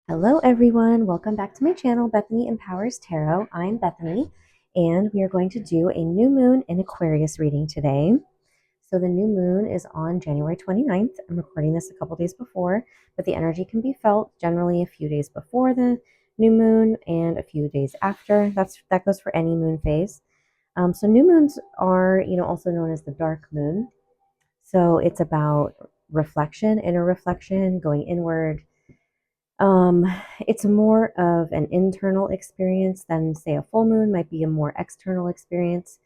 Hello everyone, welcome back to my channel, Bethany Empowers Tarot. I'm Bethany, and we are going to do a new moon in Aquarius reading today. So the new moon is on January 29th. I'm recording this a couple days before, but the energy can be felt generally a few days before the new moon and a few days after. That goes for any moon phase. So new moons are, also known as the dark moon. So it's about reflection, inner reflection, going inward. Um, it's more of an internal experience than, say, a full moon might be a more external experience.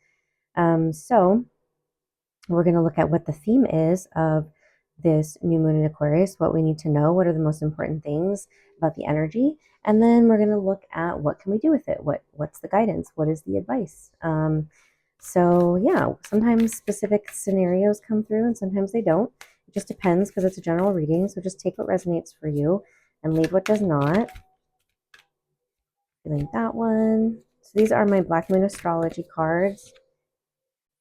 So we're going to look at what the theme is of this new moon in Aquarius, what we need to know, what are the most important things about the energy, and then we're going to look at what can we do with it, what's the guidance, what is the advice. So yeah, sometimes specific scenarios come through and sometimes they don't. It just depends because it's a general reading, so just take what resonates for you and leave what does not. Feeling that one. So these are my Black Moon Astrology cards.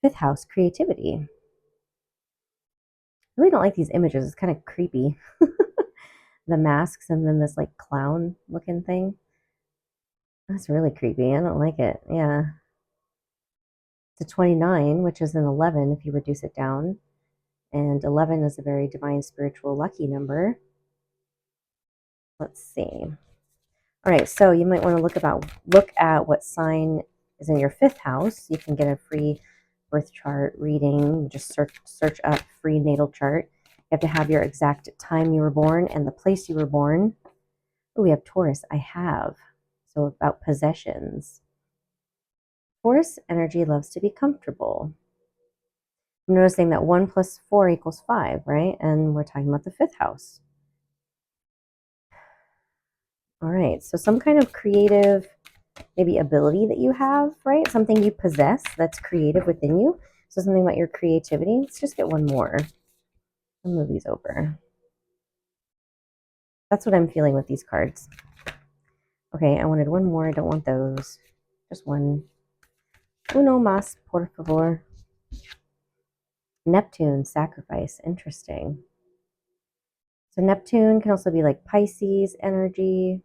Fifth house, creativity. I really don't like these images. It's kind of creepy. The masks and then this like clown looking thing. That's really creepy. I don't like it. Yeah. It's a 29, which is an 11 if you reduce it down. And 11 is a very divine, spiritual, lucky number. Let's see. All right, so you might want to look at what sign is in your fifth house. You can get a free birth chart reading. Just search up free natal chart. You have to have your exact time you were born and the place you were born. Oh, we have Taurus. I have. So about possessions. Taurus energy loves to be comfortable. I'm noticing that 1 plus 4 equals 5, right? And we're talking about the fifth house. All right, so some kind of creative maybe ability that you have, right? Something you possess that's creative within you. So something about your creativity. Let's just get one more. I'll move these over. That's what I'm feeling with these cards. Okay, I wanted one more. I don't want those. Just one. Uno más, por favor. Neptune, sacrifice. Interesting. So Neptune can also be like Pisces energy.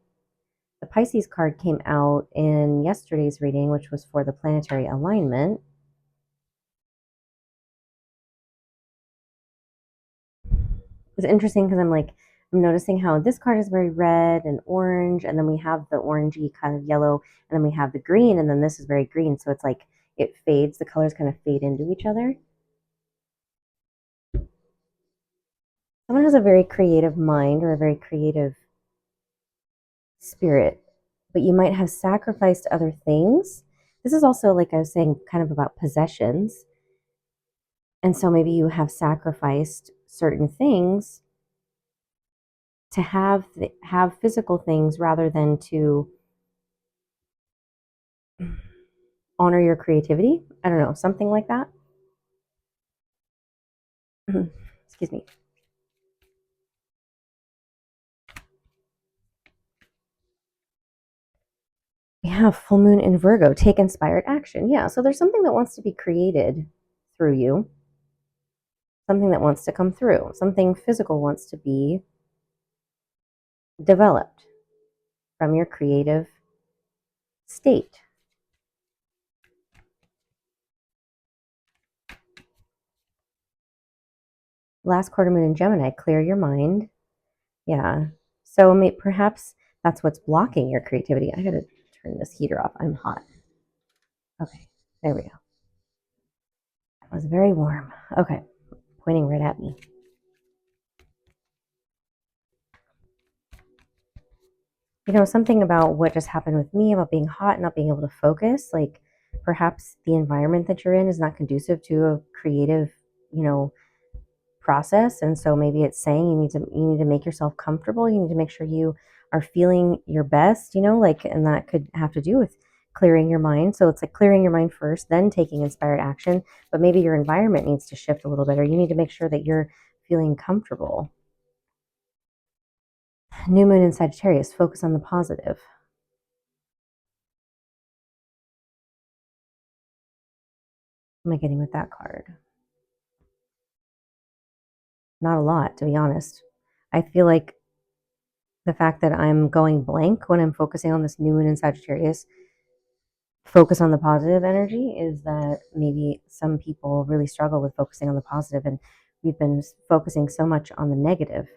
The Pisces card came out in yesterday's reading, which was for the planetary alignment. It's interesting because I'm noticing how this card is very red and orange, and then we have the orangey kind of yellow, and then we have the green, and then this is very green. So it's like it fades, the colors kind of fade into each other. Someone has a very creative mind or a very creative spirit, but you might have sacrificed other things. This is also, like I was saying, kind of about possessions. And so maybe you have sacrificed certain things to have physical things rather than to honor your creativity. I don't know, something like that. Excuse me. We have full moon in Virgo, take inspired action. Yeah, so there's something that wants to be created through you, something that wants to come through, something physical wants to be developed from your creative state. Last quarter moon in Gemini, clear your mind. Yeah. So perhaps that's what's blocking your creativity. I gotta turn this heater off. I'm hot. Okay, there we go. It was very warm. Okay, pointing right at me. Something about what just happened with me about being hot, not being able to focus, like perhaps the environment that you're in is not conducive to a creative, process. And so maybe it's saying you need to make yourself comfortable. You need to make sure you are feeling your best, and that could have to do with clearing your mind. So it's like clearing your mind first, then taking inspired action. But maybe your environment needs to shift a little bit, or you need to make sure that you're feeling comfortable. New moon in Sagittarius, focus on the positive. What am I getting with that card? Not a lot, to be honest. I feel like the fact that I'm going blank when I'm focusing on this new moon in Sagittarius, focus on the positive energy, is that maybe some people really struggle with focusing on the positive, and we've been focusing so much on the negative.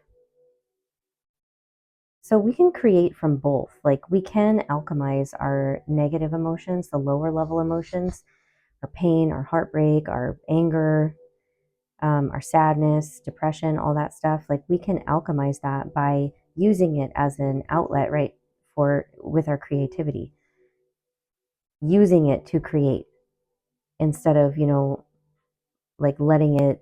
So we can create from both. Like, we can alchemize our negative emotions, the lower level emotions, our pain, our heartbreak, our anger, our sadness, depression, all that stuff. Like, we can alchemize that by using it as an outlet, right? For with our creativity, using it to create instead of, like letting it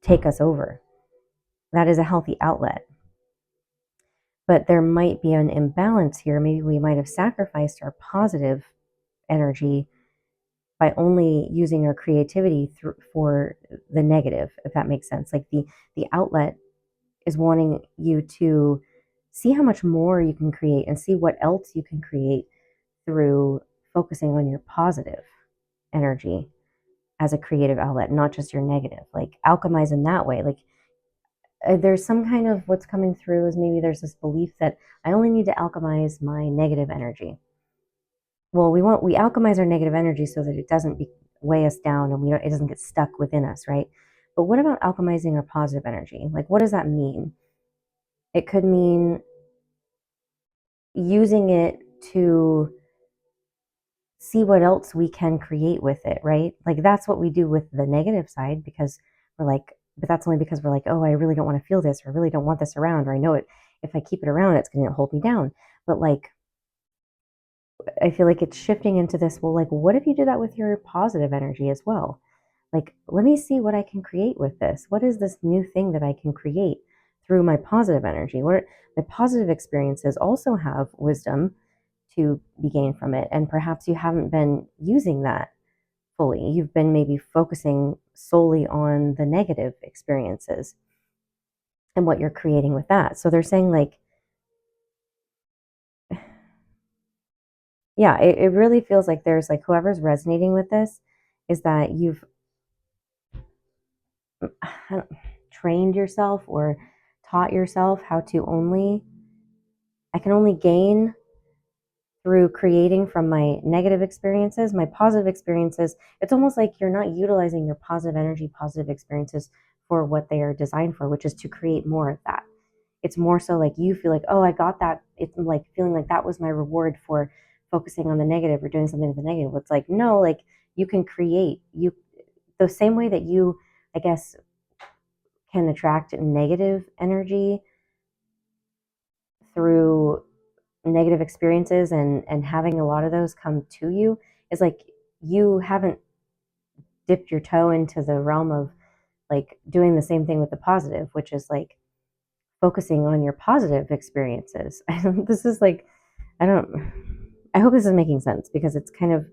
take us over. That is a healthy outlet. But there might be an imbalance here. Maybe we might have sacrificed our positive energy by only using our creativity for the negative, if that makes sense. Like, the outlet is wanting you to see how much more you can create and see what else you can create through focusing on your positive energy as a creative outlet, not just your negative. Like, alchemize in that way. Like, there's some kind of, what's coming through is maybe there's this belief that I only need to alchemize my negative energy. Well, we alchemize our negative energy so that it doesn't weigh us down, and it doesn't get stuck within us, right? But what about alchemizing our positive energy? Like, what does that mean? It could mean using it to see what else we can create with it, right? Like, that's what we do with the negative side, because we're like, but that's only because we're like, oh, I really don't want to feel this, or I really don't want this around, or I know it, if I keep it around, it's going to hold me down. But like, I feel like it's shifting into this, well, like, what if you do that with your positive energy as well? Like, let me see what I can create with this. What is this new thing that I can create through my positive energy? What my positive experiences also have wisdom to be gained from it. And perhaps you haven't been using that fully. You've been maybe focusing solely on the negative experiences and what you're creating with that. So they're saying, like, yeah, it really feels like there's, like, whoever's resonating with this is that you've trained yourself or taught yourself how to I can only gain through creating from my negative experiences. My positive experiences, it's almost like you're not utilizing your positive energy, positive experiences for what they are designed for, which is to create more of that. It's more so like you feel like, oh, I got that. It's like feeling like that was my reward for focusing on the negative or doing something with the negative. It's like, no, like, you can create, the same way that you, I guess, can attract negative energy through negative experiences and having a lot of those come to you, is like, you haven't dipped your toe into the realm of, like, doing the same thing with the positive, which is like focusing on your positive experiences. This is like, I don't, I hope this is making sense, because it's kind of,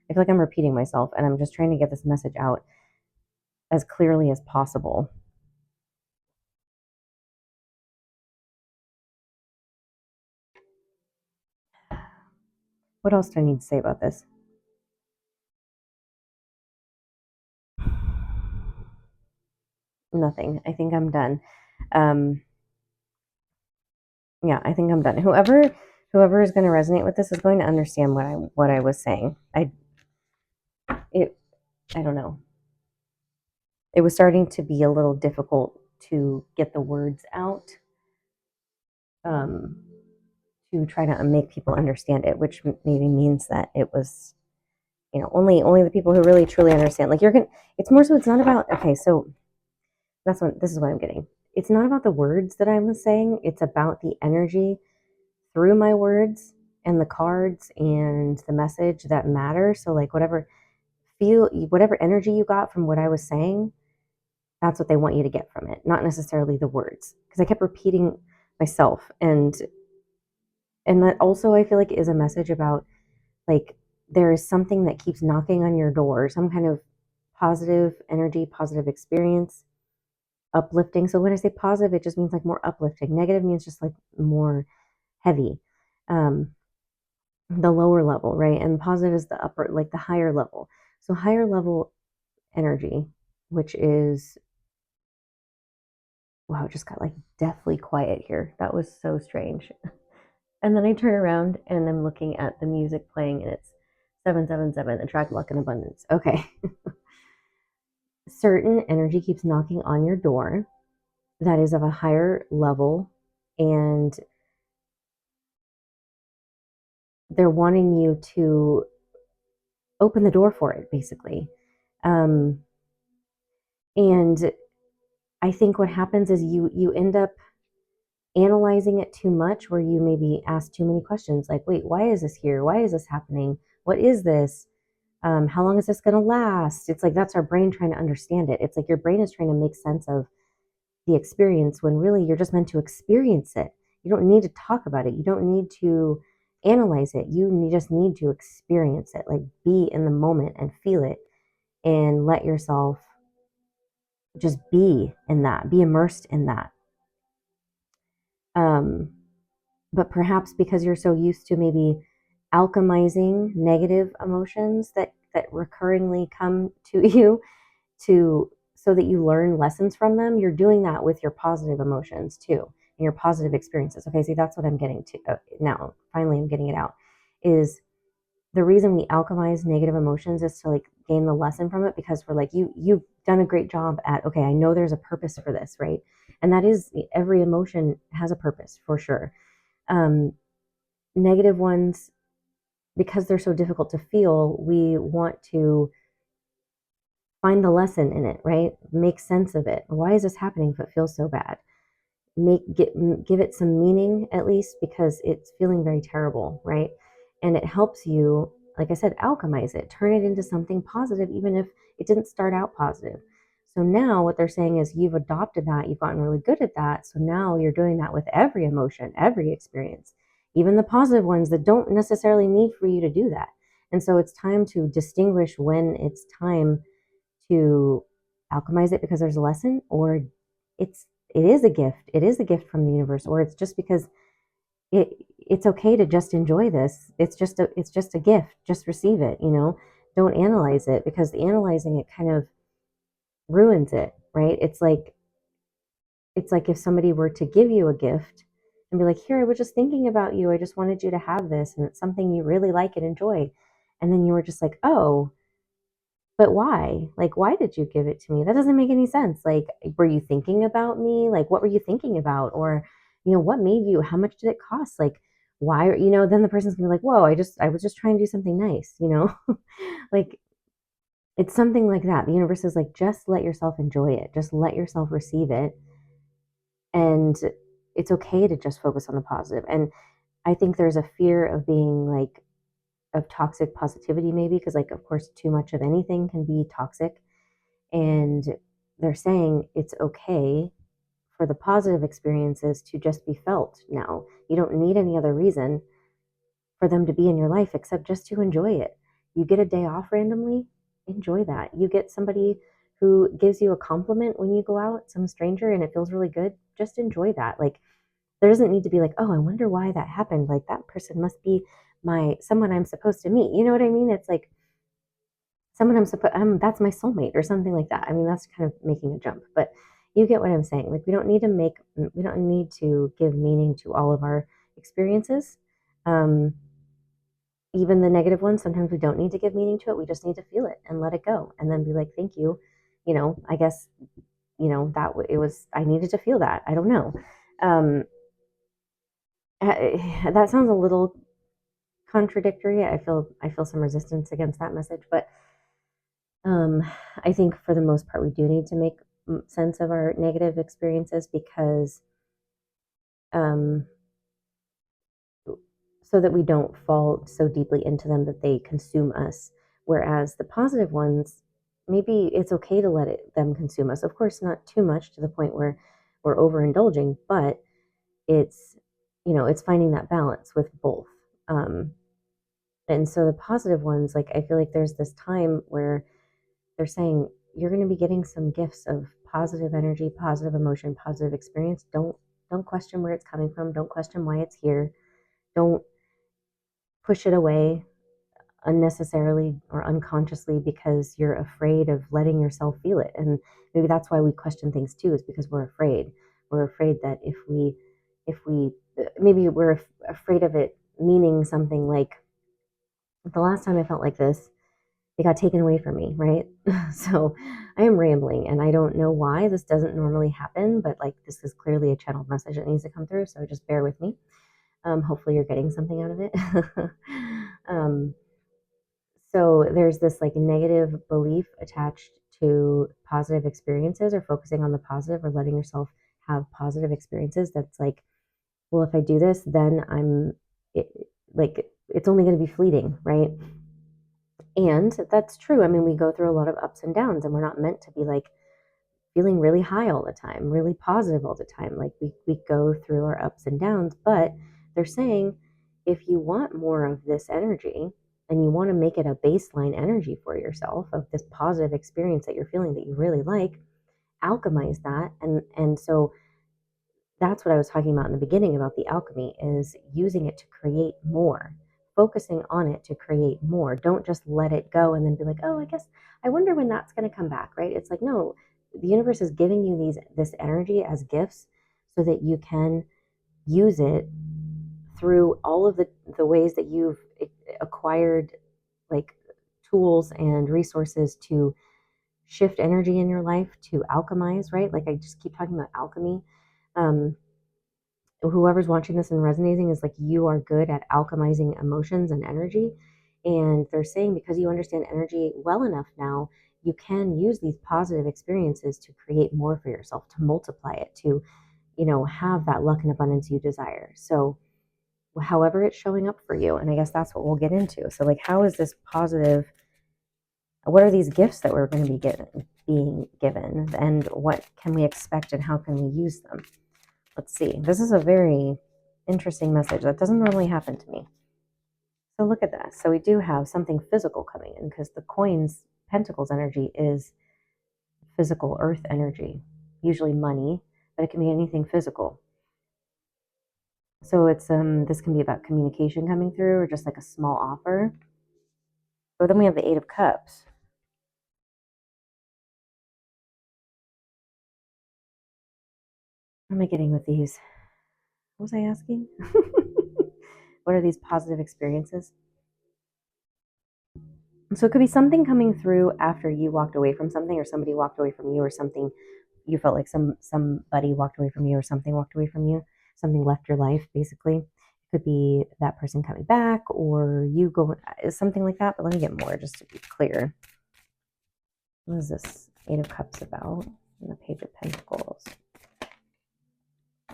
I feel like I'm repeating myself, and I'm just trying to get this message out as clearly as possible. What else do I need to say about this? Nothing. I think I'm done. Um, yeah, I think I'm done. Whoever is going to resonate with this is going to understand what I was saying. It I don't know. It was starting to be a little difficult to get the words out, um, to try to make people understand it, which maybe means that it was, only the people who really truly understand. Like, you're gonna. It's more so. It's not about. Okay, so this is what I'm getting. It's not about the words that I'm saying. It's about the energy through my words and the cards and the message that matter. So, like, whatever energy you got from what I was saying, that's what they want you to get from it, not necessarily the words. Because I kept repeating myself, and that also, I feel like, is a message about, like, there is something that keeps knocking on your door, some kind of positive energy, positive experience, uplifting. So when I say positive, it just means like more uplifting. Negative means just like more heavy. Um, the lower level, right? And positive is the upper, like the higher level. So higher level energy, which is Wow, it just got like deathly quiet here. That was so strange. And then I turn around and I'm looking at the music playing and it's 777, attract luck and abundance. Okay. Certain energy keeps knocking on your door that is of a higher level, and they're wanting you to open the door for it, basically. Um, and I think what happens is you end up analyzing it too much, where you maybe ask too many questions, like, wait, why is this here? Why is this happening? What is this? How long is this going to last? It's like that's our brain trying to understand it. It's like your brain is trying to make sense of the experience when really you're just meant to experience it. You don't need to talk about it. You don't need to analyze it. Just need to experience it, like be in the moment and feel it and let yourself just be in that, be immersed in that. Um, but perhaps because you're so used to maybe alchemizing negative emotions that recurringly come to you to so that you learn lessons from them, you're doing that with your positive emotions too and your positive experiences. Okay, see, that's what I'm getting to now. Finally, I'm getting it out. Is the reason we alchemize negative emotions is to like gain the lesson from it, because we're like, you've done a great job at, okay, I know there's a purpose for this, right? And that is, every emotion has a purpose for sure. Negative ones, because they're so difficult to feel, we want to find the lesson in it, right? Make sense of it. Why is this happening if it feels so bad? Give it some meaning at least, because it's feeling very terrible, right? And it helps you, like I said, alchemize it, turn it into something positive, even if it didn't start out positive. So now what they're saying is you've adopted that, you've gotten really good at that. So now you're doing that with every emotion, every experience, even the positive ones that don't necessarily need for you to do that. And so it's time to distinguish when it's time to alchemize it because there's a lesson, or it is a gift. It is a gift from the universe, or it's just because it's okay to just enjoy this. It's just a gift. Just receive it, you know. Don't analyze it, because the analyzing it kind of ruins it, right? It's like if somebody were to give you a gift and be like, "Here, I was just thinking about you. I just wanted you to have this, and it's something you really like and enjoy." And then you were just like, "Oh, but why? Like, why did you give it to me? That doesn't make any sense. Like, were you thinking about me? Like, what were you thinking about? Or, what made you, how much did it cost? Like, why, then the person's gonna be like, whoa, I was just trying to do something nice, like it's something like that. The universe is like, just let yourself enjoy it. Just let yourself receive it. And it's okay to just focus on the positive. And I think there's a fear of being like, of toxic positivity, maybe, because, like, of course, too much of anything can be toxic. And they're saying it's okay for the positive experiences to just be felt now. You don't need any other reason for them to be in your life except just to enjoy it. You get a day off randomly, enjoy that. You get somebody who gives you a compliment when you go out, some stranger, and it feels really good, just enjoy that. Like, there doesn't need to be like, oh, I wonder why that happened. Like, that person must be someone I'm supposed to meet. You know what I mean? It's like someone that's my soulmate or something like that. I mean, that's kind of making a jump, but you get what I'm saying. Like, we don't need to give meaning to all of our experiences. Um, Even the negative ones, sometimes we don't need to give meaning to it. We just need to feel it and let it go, and then be like, thank you. I guess, it was, I needed to feel that. I don't know. Um, that sounds a little contradictory. I feel some resistance against that message, but Um, I think for the most part, we do need to make sense of our negative experiences, because um, so that we don't fall so deeply into them that they consume us. Whereas the positive ones, maybe it's okay to them consume us. Of course, not too much to the point where we're overindulging, but it's it's finding that balance with both. Um, and so the positive ones, like, I feel like there's this time where they're saying you're going to be getting some gifts of positive energy, positive emotion, positive experience. Don't question where it's coming from. Don't question why it's here. Don't push it away unnecessarily or unconsciously because you're afraid of letting yourself feel it. And maybe that's why we question things too, is because we're afraid. we're afraid that if we maybe we're afraid of it meaning something like, the last time I felt like this, it got taken away from me, right? So I am rambling and I don't know why. This doesn't normally happen, but like this is clearly a channeled message that needs to come through. So just bear with me. Hopefully you're getting something out of it. um, so there's this like negative belief attached to positive experiences, or focusing on the positive, or letting yourself have positive experiences. That's like, well, if I do this, then it, like, it's only going to be fleeting, right? And that's true. I mean, we go through a lot of ups and downs, and we're not meant to be like feeling really high all the time, really positive all the time. Like we go through our ups and downs, but they're saying if you want more of this energy and you want to make it a baseline energy for yourself of this positive experience that you're feeling that you really like, alchemize that. And so that's what I was talking about in the beginning about the alchemy, is using it to create more, focusing on it to create more. Don't just let it go and then be like, oh, I guess I wonder when that's going to come back, right? It's like, no, the universe is giving you this energy as gifts so that you can use it through all of the ways that you've acquired, like, tools and resources to shift energy in your life, to alchemize, right? Like I just keep talking about alchemy. Um, Whoever's watching this and resonating is like, you are good at alchemizing emotions and energy. And they're saying because you understand energy well enough now, you can use these positive experiences to create more for yourself, to multiply it, to, have that luck and abundance you desire. So however it's showing up for you. And I guess that's what we'll get into. So like, how is this positive? What are these gifts that we're going to be being given, and what can we expect, and how can we use them? Let's see. This is a very interesting message that doesn't normally happen to me. So look at this. So we do have something physical coming in, because the coins, pentacles energy is physical earth energy, usually money, but it can be anything physical. So it's this can be about communication coming through, or just like a small offer. But then we have the Eight of Cups. What am I getting with these? What was I asking? What are these positive experiences? So it could be something coming through after you walked away from something, or somebody walked away from you, or something you felt like somebody walked away from you, or something walked away from you, something left your life, basically. It could be that person coming back, or you go, something like that. But let me get more just to be clear. What is this Eight of Cups about? And the Page of Pentacles,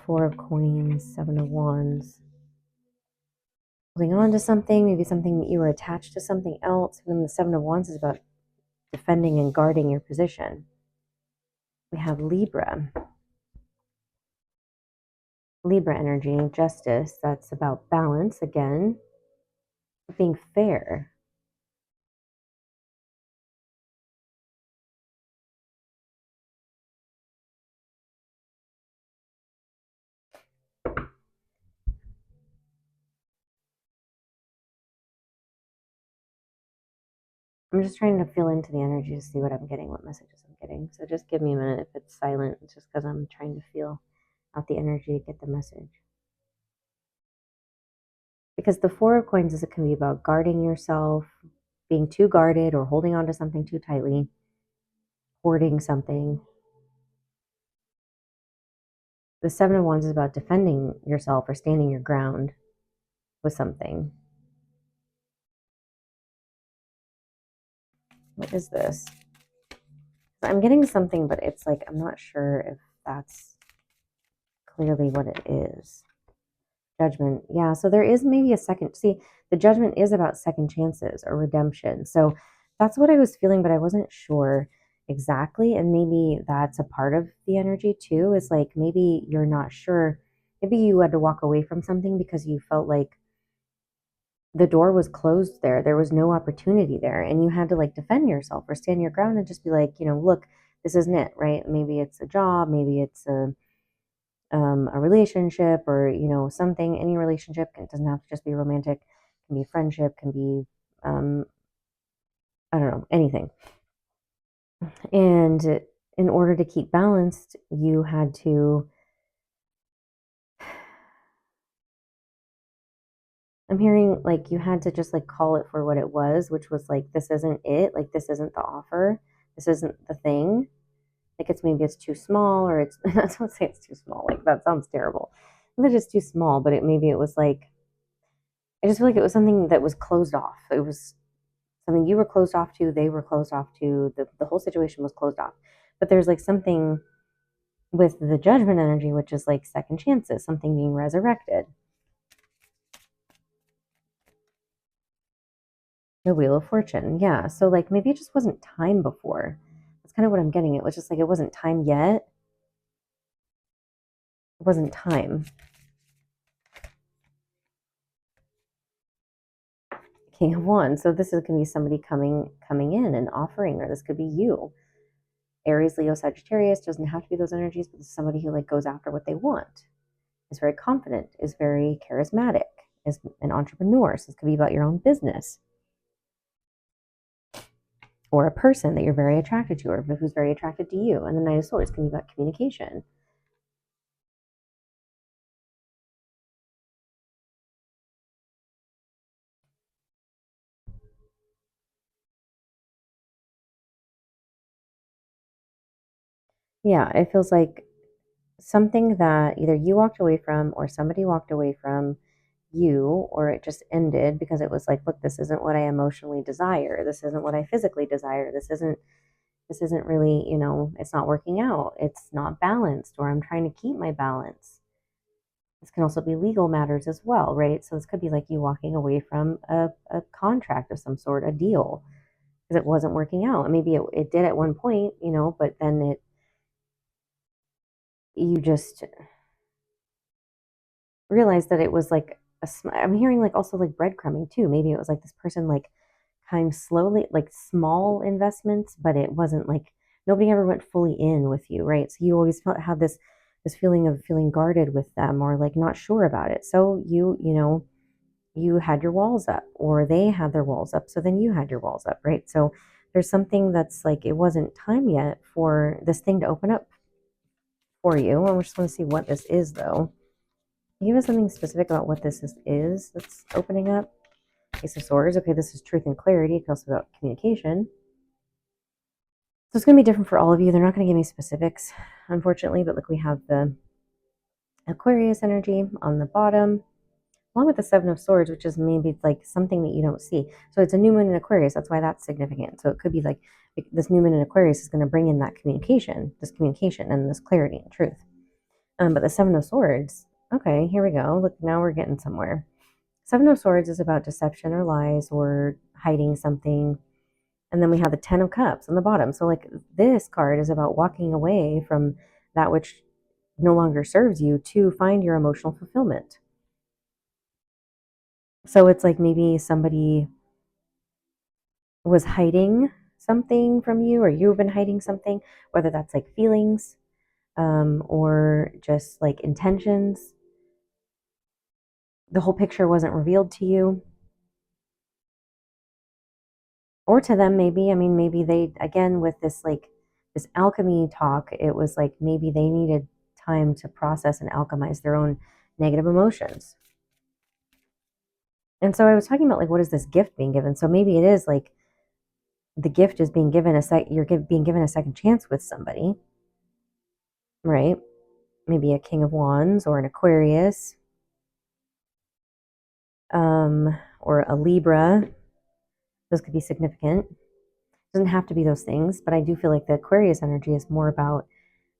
Four of Coins, Seven of Wands. Holding on to something, maybe something that you were attached to something else. And then the Seven of Wands is about defending and guarding your position. We have Libra. Libra energy, justice. That's about balance again, being fair. I'm just trying to feel into the energy to see what I'm getting, what messages I'm getting. So just give me a minute if it's silent. It's just because I'm trying to feel out the energy to get the message. Because the Four of Coins is, it can be about guarding yourself, being too guarded, or holding on to something too tightly, hoarding something. The Seven of Wands is about defending yourself or standing your ground with something. What is this? I'm getting something, but it's like, I'm not sure if that's clearly what it is. Judgment. Yeah, so there is maybe a second. See, the Judgment is about second chances or redemption. So that's what I was feeling, but I wasn't sure exactly. And maybe that's a part of the energy too, is like, maybe you're not sure. Maybe you had to walk away from something because you felt like the door was closed there. There was no opportunity there. And you had to like defend yourself or stand your ground and just be like, look, this isn't it, right? Maybe it's a job, maybe it's a relationship, or something. Any relationship, it doesn't have to just be romantic, it can be friendship, can be I don't know, anything. And in order to keep balanced, you had to I'm hearing like you had to just like call it for what it was, which was like, this isn't it. Like, this isn't the offer. This isn't the thing. Like, maybe it's too small, or it's, I don't say it's too small. Like, that sounds terrible. It's just too small, but maybe it was like, I just feel like it was something that was closed off. It was something you were closed off to, they were closed off to, the whole situation was closed off. But there's like something with the judgment energy, which is like second chances, something being resurrected. The Wheel of Fortune. Yeah. So like maybe it just wasn't time before. That's kind of what I'm getting. It was just like it wasn't time yet. It wasn't time. King of Wands. So this is going to be somebody coming in and offering, or this could be you. Aries, Leo, Sagittarius, doesn't have to be those energies, but this is somebody who like goes after what they want, is very confident, is very charismatic, is an entrepreneur. So this could be about your own business, or a person that you're very attracted to, or who's very attracted to you. And the Knight of Swords can be about communication. Yeah, it feels like something that either you walked away from or somebody walked away from you, or it just ended because it was like, look, this isn't what I emotionally desire. This isn't what I physically desire. This isn't really, it's not working out. It's not balanced, or I'm trying to keep my balance. This can also be legal matters as well, right? So this could be like you walking away from a contract of some sort, a deal, because it wasn't working out. And maybe it did at one point, but then you just realized that it was like I'm hearing like also like breadcrumbing too. Maybe it was like this person like kind of slowly, like small investments, but it wasn't like nobody ever went fully in with you, right? So you always had this feeling of feeling guarded with them, or like not sure about it. So you had your walls up, or they had their walls up. So then you had your walls up, right? So there's something that's like it wasn't time yet for this thing to open up for you. I just want to see what this is though. Can you give us something specific about what this is that's opening up? Ace of Swords. Okay, this is truth and clarity. It can also be about communication. So it's going to be different for all of you. They're not going to give me specifics, unfortunately, but like we have the Aquarius energy on the bottom, along with the Seven of Swords, which is maybe like something that you don't see. So it's a new moon in Aquarius. That's why that's significant. So it could be like this new moon in Aquarius is going to bring in that communication, and this clarity and truth. But the Seven of Swords, okay, here we go. Look, now we're getting somewhere. Seven of Swords is about deception or lies or hiding something. And then we have the Ten of Cups on the bottom. So like this card is about walking away from that which no longer serves you to find your emotional fulfillment. So it's like maybe somebody was hiding something from you, or you've been hiding something, whether that's like feelings, or just like intentions. The whole picture wasn't revealed to you or to them, maybe. I mean, maybe they, again, with this like this alchemy talk, it was like maybe they needed time to process and alchemize their own negative emotions. And so I was talking about like, what is this gift being given? So maybe it is like the gift is being given you're being given a second chance with somebody, right? Maybe a King of Wands or an Aquarius, or a Libra. Those could be significant. It doesn't have to be those things, but I do feel like the Aquarius energy is more about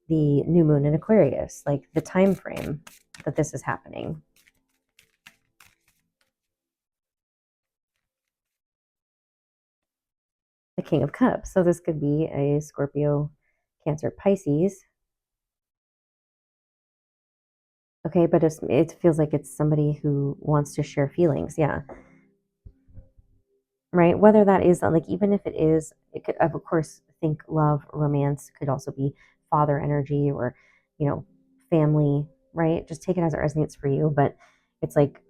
the new moon in Aquarius, like the time frame that this is happening. The King of Cups. So this could be a Scorpio, Cancer, Pisces. Okay, but it feels like it's somebody who wants to share feelings. Yeah. Right. Whether that is like, even if it is, it could, of course, think love, romance, could also be father energy, or, family, right? Just take it as it resonates for you. But it's like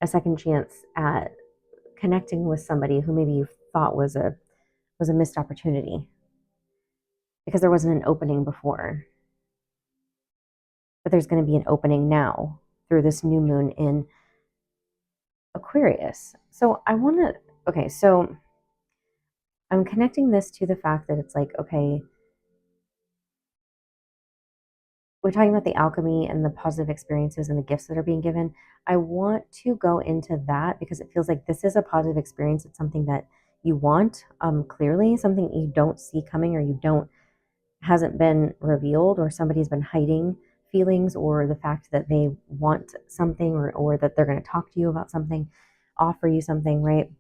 a second chance at connecting with somebody who maybe you thought was a missed opportunity because there wasn't an opening before. But there's going to be an opening now through this new moon in Aquarius. So I want to, okay, so I'm connecting this to the fact that it's like, okay, we're talking about the alchemy and the positive experiences and the gifts that are being given. I want to go into that because it feels like this is a positive experience. It's something that you want, clearly, something you don't see coming or you don't hasn't been revealed, or somebody's been hiding feelings or the fact that they want something, or that they're going to talk to you about something, offer you something, right?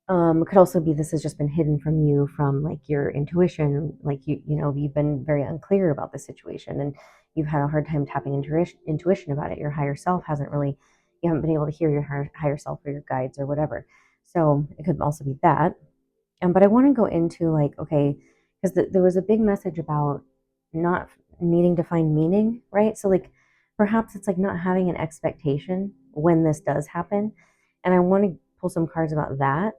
Could also be this has just been hidden from you from like your intuition, like you've been very unclear about the situation and you've had a hard time tapping intuition about it. Your higher self hasn't really, you haven't been able to hear your higher self or your guides or whatever. So it could also be that. But I want to go into like, okay, because there was a big message about not needing to find meaning, right? So like perhaps it's like not having an expectation when this does happen. And I want to pull some cards about that.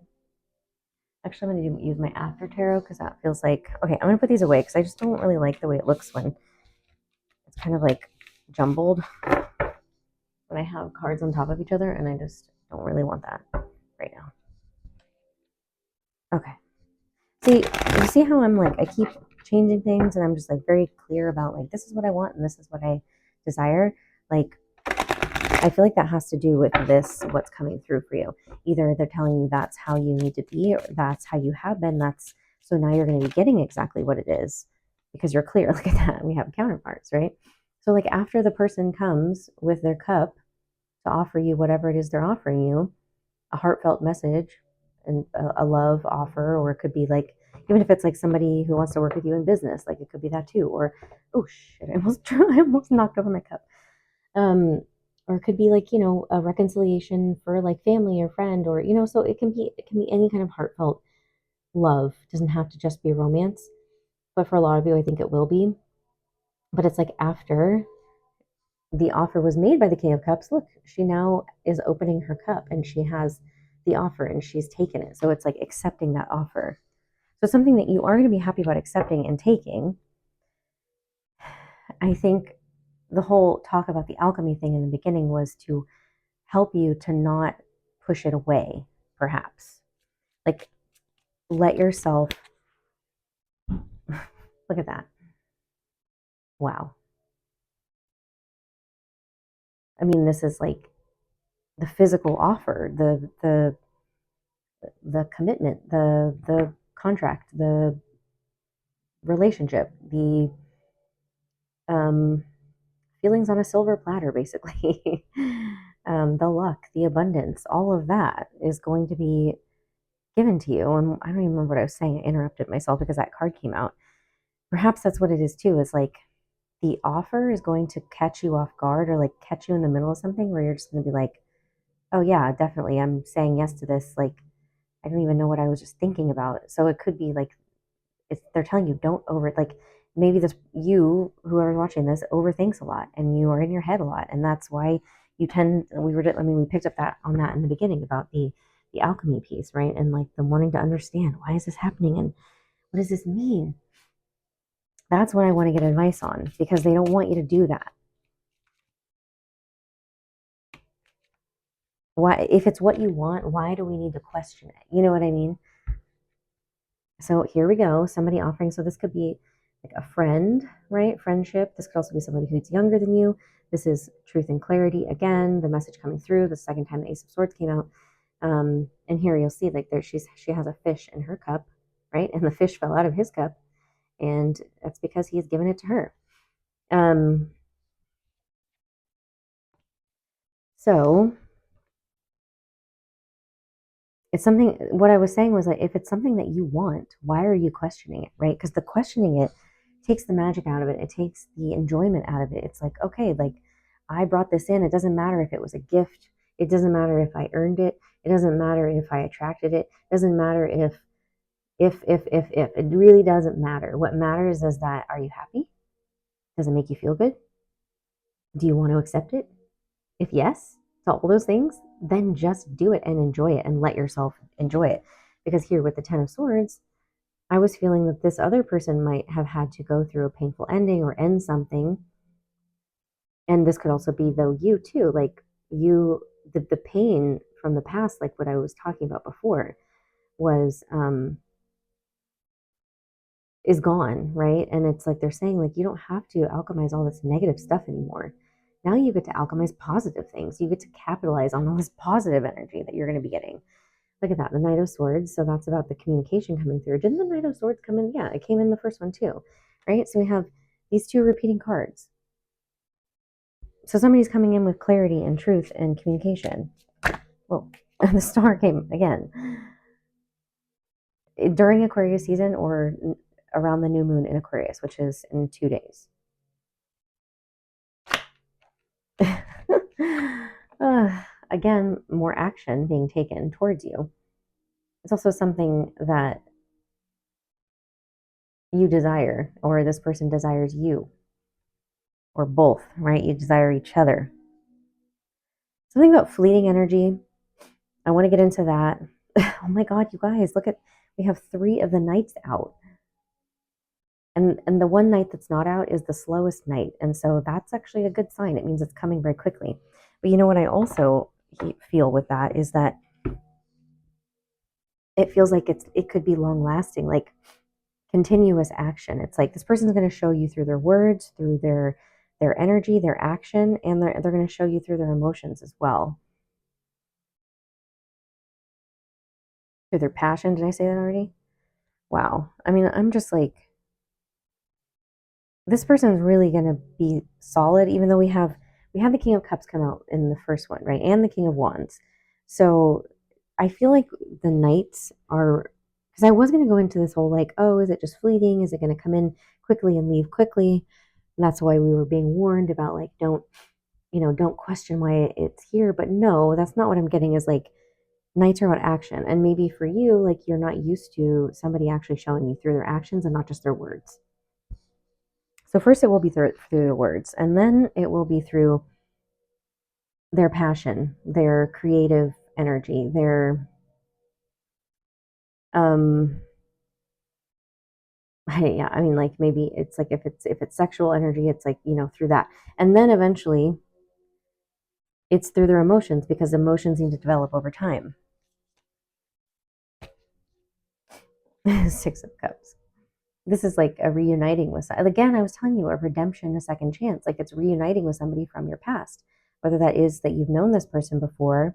Actually, I'm going to use my after tarot because that feels like, okay, I'm going to put these away because I just don't really like the way it looks when it's kind of like jumbled when I have cards on top of each other, and I just don't really want that right now. Okay. See, you see how I'm like, I keep changing things and I'm just like very clear about like, this is what I want and this is what I desire. Like, I feel like that has to do with this, what's coming through for you. Either they're telling you that's how you need to be, or that's how you have been. So now you're going to be getting exactly what it is because you're clear. Look at that. We have counterparts, right? So like after the person comes with their cup to offer you whatever it is they're offering you, a heartfelt message and a love offer, or it could be like, even if it's like somebody who wants to work with you in business, like it could be that too. Or, oh shit, I almost knocked over my cup. Or it could be like, a reconciliation for like family or friend, or, so it can be any kind of heartfelt love. It doesn't have to just be romance, but for a lot of you, I think it will be. But it's like after the offer was made by the King of Cups, look, she now is opening her cup and she has the offer and she's taken it. So it's like accepting that offer. So something that you are going to be happy about accepting and taking. I think the whole talk about the alchemy thing in the beginning was to help you to not push it away, perhaps. Like, let yourself look at that. Wow. I mean, this is like the physical offer, the commitment, the contract, the relationship, the um, feelings on a silver platter, basically. The luck, the abundance, all of that is going to be given to you. And I don't even remember what I was saying. I interrupted myself because that card came out. Perhaps that's what it is too, is like the offer is going to catch you off guard or like catch you in the middle of something where you're just going to be like, oh, yeah, definitely. I'm saying yes to this. Like, I don't even know what I was just thinking about. So it could be like, they're telling you don't like maybe whoever's watching this overthinks a lot and you are in your head a lot, and that's why we picked up that on that in the beginning about the alchemy piece, right? And like the wanting to understand, why is this happening and what does this mean? That's what I want to get advice on, because they don't want you to do that. Why, if it's what you want, why do we need to question it? You know what I mean? So here we go. Somebody offering. So this could be like a friend, right? Friendship. This could also be somebody who's younger than you. This is truth and clarity. Again, the message coming through the second time the Ace of Swords came out. And here you'll see like she has a fish in her cup, right? And the fish fell out of his cup. And that's because he has given it to her. So it's something, what I was saying was like, if it's something that you want, why are you questioning it, right? Because the questioning it takes the magic out of it. It takes the enjoyment out of it. It's like, okay, like I brought this in. It doesn't matter if it was a gift. It doesn't matter if I earned it. It doesn't matter if I attracted it. It doesn't matter if. It really doesn't matter. What matters is that, are you happy? Does it make you feel good? Do you want to accept it? If yes to all those things, then just do it and enjoy it and let yourself enjoy it. Because here with the Ten of Swords, I was feeling that this other person might have had to go through a painful ending or end something. And this could also be, though, you too. Like you the pain from the past, like what I was talking about before, was is gone, right? And it's like they're saying, like, you don't have to alchemize all this negative stuff anymore. Now you get to alchemize positive things. You get to capitalize on all this positive energy that you're going to be getting. Look at that, the Knight of Swords. So that's about the communication coming through. Didn't the Knight of Swords come in? Yeah, it came in the first one too, right? So we have these two repeating cards. So somebody's coming in with clarity and truth and communication. Whoa, and the star came again. During Aquarius season or around the new moon in Aquarius, which is in 2 days. Again, more action being taken towards you. It's also something that you desire, or this person desires you, or both, right? You desire each other. Something about fleeting energy. I want to get into that. Oh my God, you guys, look at, we have 3 of the knights out. And the one night that's not out is the slowest night. And so that's actually a good sign. It means it's coming very quickly. But you know what I also feel with that is that it feels like it could be long lasting, like continuous action. It's like this person's going to show you through their words, through their energy, their action, and they're going to show you through their emotions as well. Through their passion. Did I say that already? Wow. I mean, I'm just like, this person is really going to be solid, even though we have the King of Cups come out in the first one, right? And the King of Wands. So I feel like the knights are, because I was going to go into this whole like, oh, is it just fleeting? Is it going to come in quickly and leave quickly? And that's why we were being warned about like, don't question why it's here. But no, that's not what I'm getting, is like knights are about action. And maybe for you, like you're not used to somebody actually showing you through their actions and not just their words. So first it will be through their words, and then it will be through their passion, their creative energy, their yeah, I mean, like maybe it's like if it's sexual energy, it's like, through that. And then eventually it's through their emotions, because emotions need to develop over time. 6 of Cups. This is like a reuniting with, again, I was telling you, a redemption, a second chance. Like it's reuniting with somebody from your past, whether that is that you've known this person before,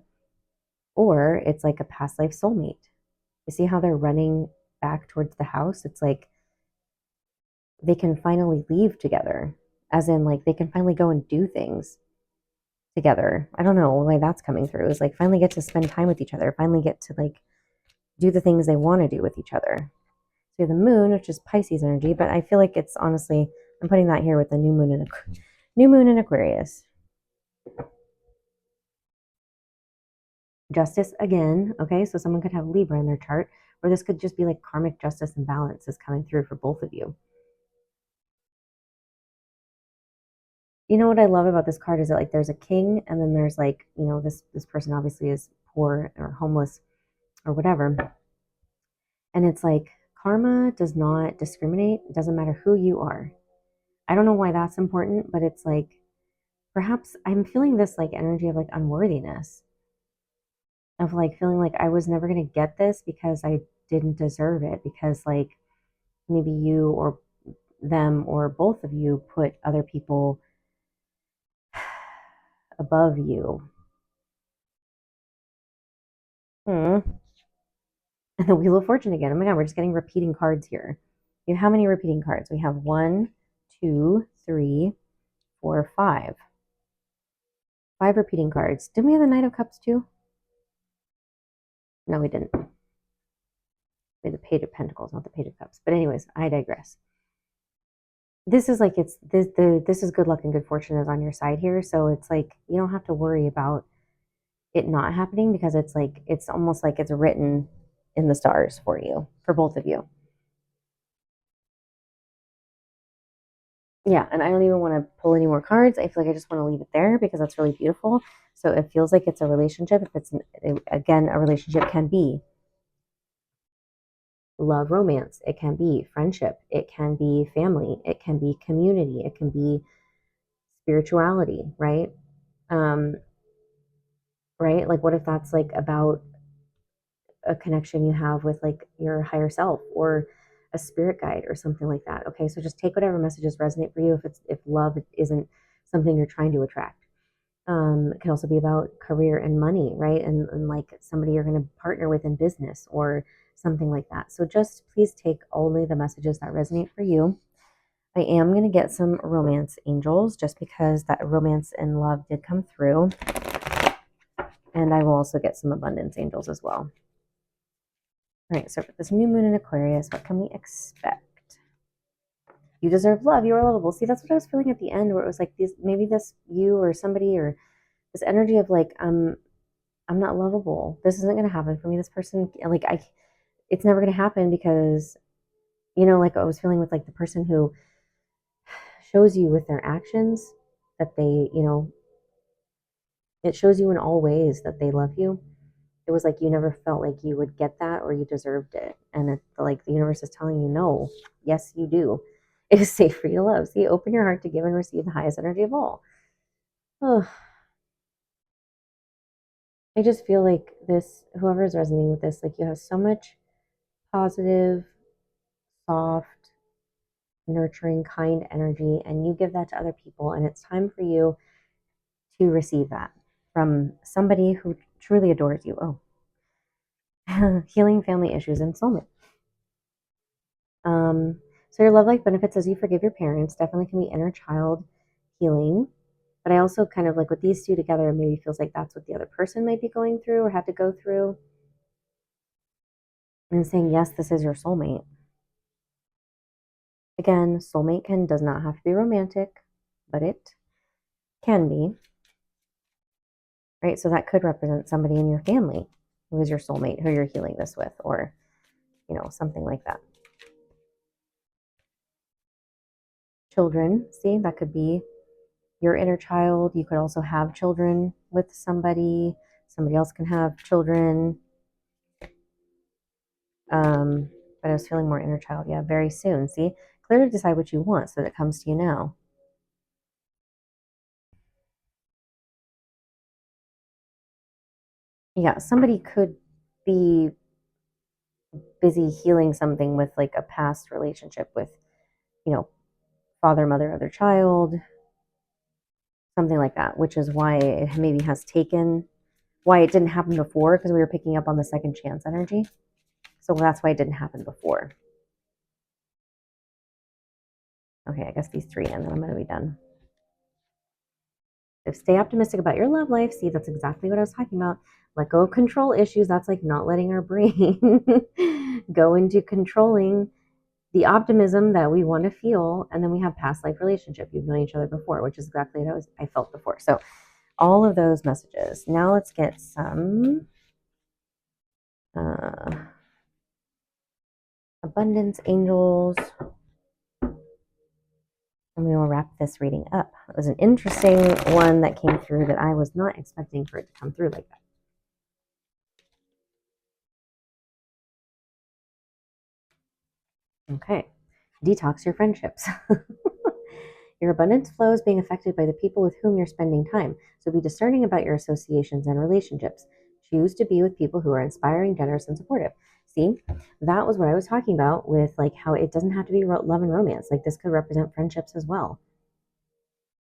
or it's like a past life soulmate. You see how they're running back towards the house? It's like they can finally leave together, as in like they can finally go and do things together. I don't know why that's coming through. It's like finally get to spend time with each other, finally get to like do the things they want to do with each other. So the moon, which is Pisces energy, but I feel like it's honestly, I'm putting that here with the new moon in Aquarius. Justice again. Okay, so someone could have Libra in their chart, or this could just be like karmic justice and balance is coming through for both of you. You know what I love about this card is that like there's a king, and then there's like, this person obviously is poor or homeless or whatever. And it's like karma does not discriminate. It doesn't matter who you are. I don't know why that's important, but it's like perhaps I'm feeling this like energy of like unworthiness, of like feeling like I was never going to get this because I didn't deserve it, because like maybe you or them or both of you put other people above you. And the Wheel of Fortune again. Oh my God, we're just getting repeating cards here. You have how many repeating cards? We have 1, 2, 3, 4, 5. 5 repeating cards. Didn't we have the Knight of Cups too? No, we didn't. We had the Page of Pentacles, not the Page of Cups. But anyways, I digress. This is like this is good luck and good fortune is on your side here. So it's like you don't have to worry about it not happening, because it's like it's almost like it's written in the stars for you, for both of you. Yeah, and I don't even want to pull any more cards. I feel like I just want to leave it there because that's really beautiful. So it feels like it's a relationship. If it's again, a relationship can be love, romance, it can be friendship, it can be family, it can be community, it can be spirituality, right? right? Like, what if that's like about a connection you have with like your higher self or a spirit guide or something like that? Okay, so just take whatever messages resonate for you. If love isn't something you're trying to attract, it can also be about career and money, right? And like somebody you're going to partner with in business or something like that. So just please take only the messages that resonate for you. I am going to get some romance angels just because that romance and love did come through. And I will also get some abundance angels as well. All right, so for this new moon in Aquarius, what can we expect? You deserve love. You are lovable. See, that's what I was feeling at the end, where it was like this, maybe this you or somebody or this energy of like, I'm not lovable. This isn't going to happen for me. This person, like, it's never going to happen because, like I was feeling with like the person who shows you with their actions that they, it shows you in all ways that they love you. It was like you never felt like you would get that or you deserved it. And it's like the universe is telling you, no, yes, you do. It is safe for you to love. See, open your heart to give and receive the highest energy of all. Oh, I just feel like this, whoever is resonating with this, like you have so much positive, soft, nurturing, kind energy, and you give that to other people. And it's time for you to receive that from somebody who truly adores you. Oh, healing family issues and soulmate. So your love life benefits as you forgive your parents definitely can be inner child healing. But I also kind of like with these two together, maybe feels like that's what the other person might be going through or had to go through. And saying, yes, this is your soulmate. Again, soulmate does not have to be romantic, but it can be. Right? So that could represent somebody in your family who is your soulmate, who you're healing this with, or, something like that. Children, see, that could be your inner child. You could also have children with somebody. Somebody else can have children. But I was feeling more inner child. Yeah, very soon. See, clearly decide what you want so that it comes to you now. Yeah, somebody could be busy healing something with like a past relationship with, you know, father, mother, other child, something like that, which is why it maybe has taken, why it didn't happen before, because we were picking up on the second chance energy. So that's why it didn't happen before. Okay, I guess these three, and then I'm going to be done. So stay optimistic about your love life. See, that's exactly what I was talking about. Let go of control issues. That's like not letting our brain go into controlling the optimism that we want to feel. And then we have past life relationship. You've known each other before, which is exactly what I felt before. So all of those messages. Now let's get some abundance angels. And we will wrap this reading up. It was an interesting one that came through that I was not expecting for it to come through like that. Okay. Detox your friendships. Your abundance flow is being affected by the people with whom you're spending time. So be discerning about your associations and relationships. Choose to be with people who are inspiring, generous, and supportive. See, that was what I was talking about with like how it doesn't have to be love and romance. Like this could represent friendships as well.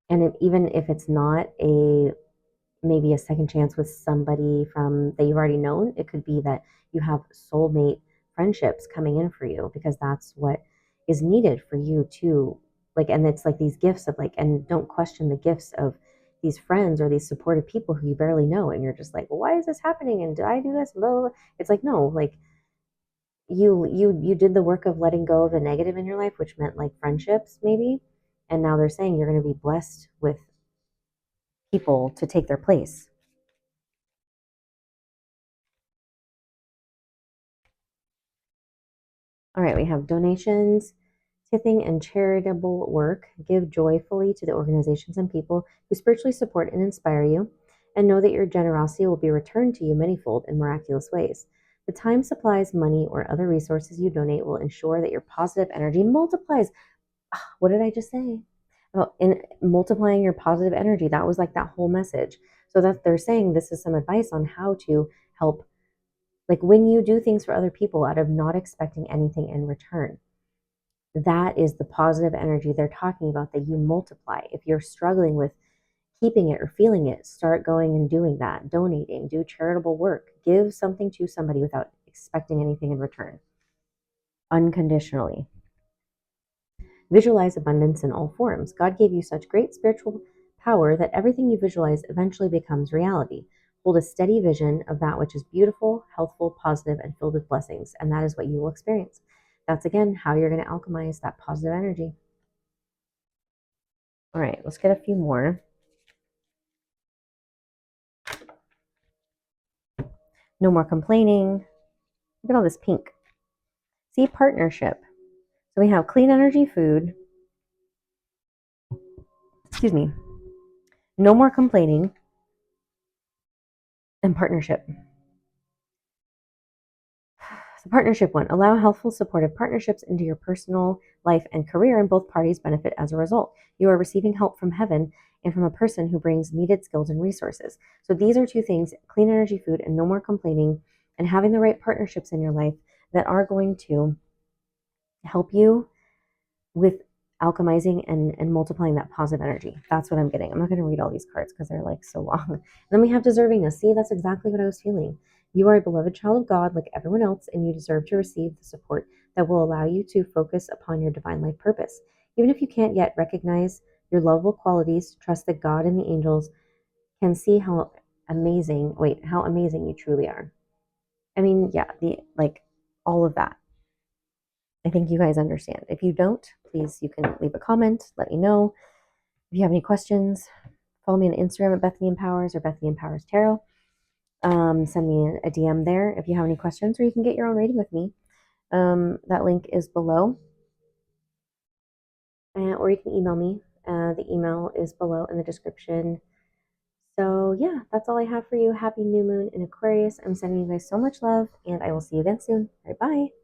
And even if it's not maybe a second chance with somebody from that you've already known, it could be that you have soulmate friendships coming in for you because that's what is needed for you to like. And it's like these gifts of like, and don't question the gifts of these friends or these supportive people who you barely know, and you're just like, well, why is this happening, and did I do this, blah, blah, blah. It's like, no, like you did the work of letting go of the negative in your life, which meant like friendships maybe, and now they're saying you're going to be blessed with people to take their place. All right, we have donations, tipping, and charitable work. Give joyfully to the organizations and people who spiritually support and inspire you, and know that your generosity will be returned to you manyfold in miraculous ways. The time, supplies, money, or other resources you donate will ensure that your positive energy multiplies. What did I just say? in multiplying your positive energy. That was like that whole message. So that they're saying this is some advice on how to help, like when you do things for other people out of not expecting anything in return. That is the positive energy they're talking about that you multiply. If you're struggling with keeping it or feeling it, start going and doing that, donating, do charitable work, give something to somebody without expecting anything in return, unconditionally. Visualize abundance in all forms. God gave you such great spiritual power that everything you visualize eventually becomes reality. Hold a steady vision of that which is beautiful, healthful, positive, and filled with blessings, and that is what you will experience. That's again how you're going to alchemize that positive energy. All right, let's get a few more. No more complaining. Look at all this pink. See, partnership. So we have clean energy food. Excuse me. No more complaining. And partnership. The partnership one. Allow healthful, supportive partnerships into your personal life and career, and both parties benefit as a result. You are receiving help from heaven and from a person who brings needed skills and resources. So these are two things: clean energy food and no more complaining, and having the right partnerships in your life that are going to help you with alchemizing and multiplying that positive energy. That's what I'm getting. I'm not going to read all these cards because they're like so long. And then we have deservingness. See, that's exactly what I was feeling. You are a beloved child of God like everyone else, and you deserve to receive the support that will allow you to focus upon your divine life purpose. Even if you can't yet recognize your lovable qualities, trust that God and the angels can see how amazing you truly are. I mean, yeah, all of that. I think you guys understand. If you don't, please, you can leave a comment, let me know. If you have any questions, follow me on Instagram at Bethany Empowers or Bethany Empowers Tarot. Send me a DM there if you have any questions, or you can get your own reading with me. That link is below, or you can email me. The email is below in the description. So yeah, that's all I have for you. Happy new moon in Aquarius. I'm sending you guys so much love, and I will see you again soon. All right, bye.